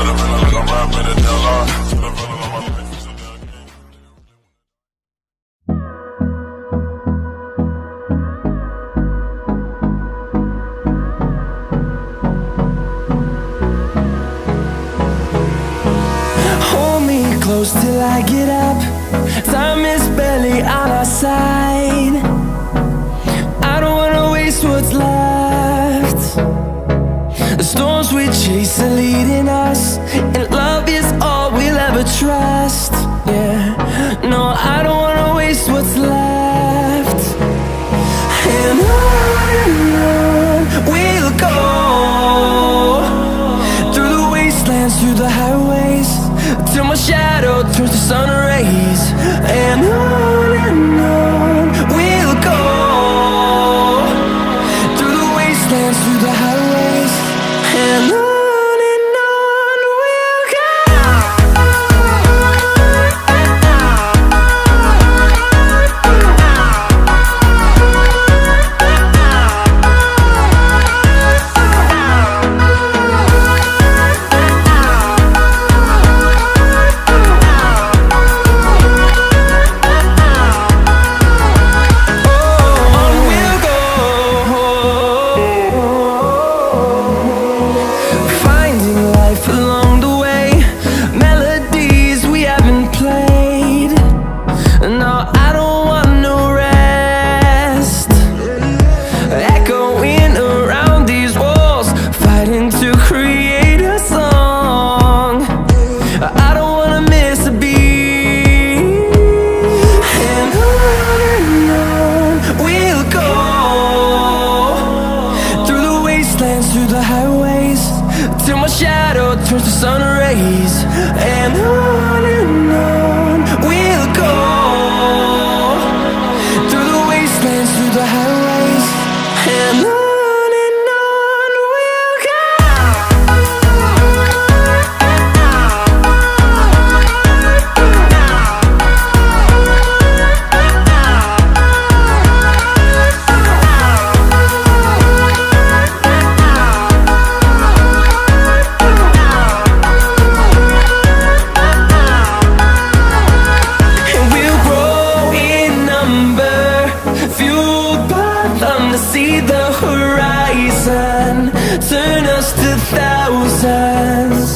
the feeling like I'm rapping at the line. To the feeling like my life is a damn game. Hold me close till I get up. Time is barely on our side. I don't wanna waste what's left. The storms we chase are leading us, and love is all we'll ever trust. Yeah, no, I don't wanna waste what's left. And on we'll go, through the wastelands, through the highways, till my shadow turns to sun rays. And on we'll go, through the wastelands, through the highways, and on we'll go. Through the highways, till my shadow turns to sun rays. And on we'll go, through the wastelands, through the highways, and on we'll go. See the horizon turn us to thousands,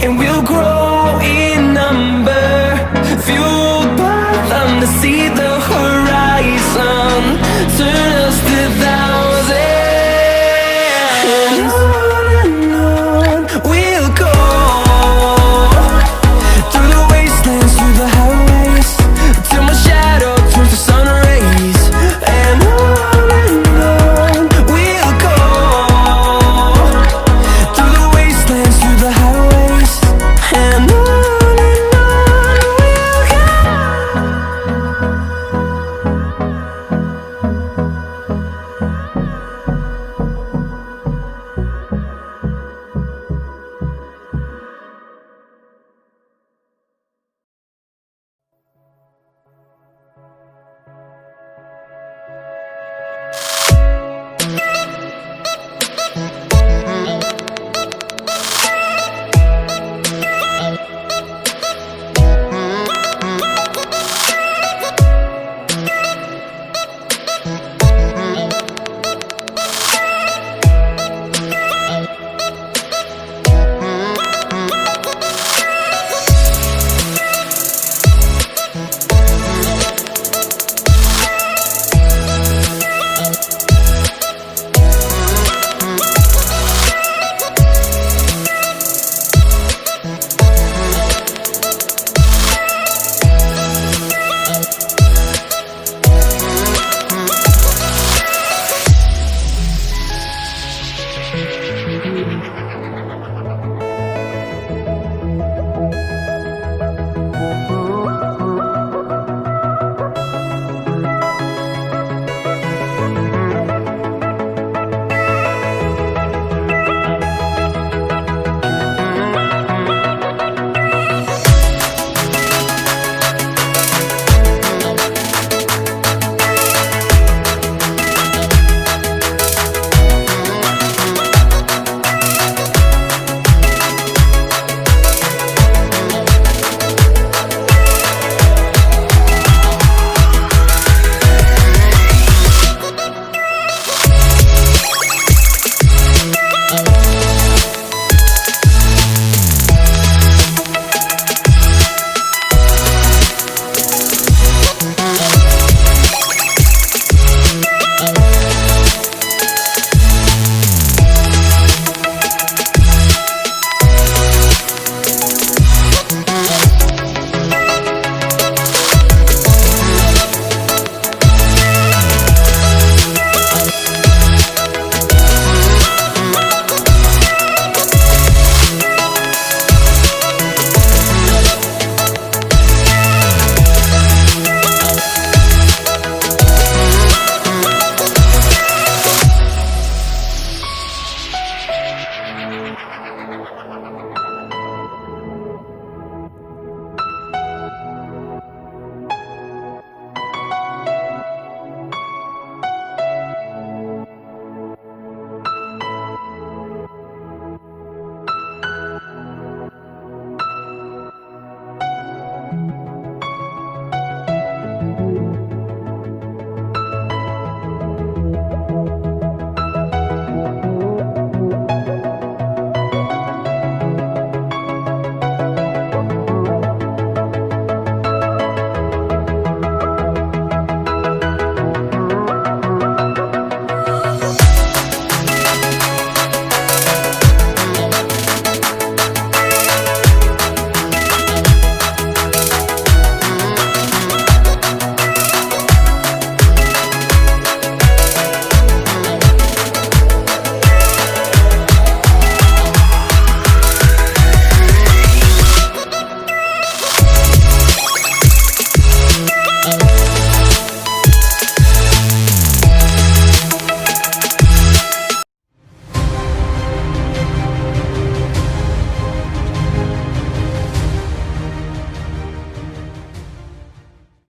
and we'll grow in number, fuel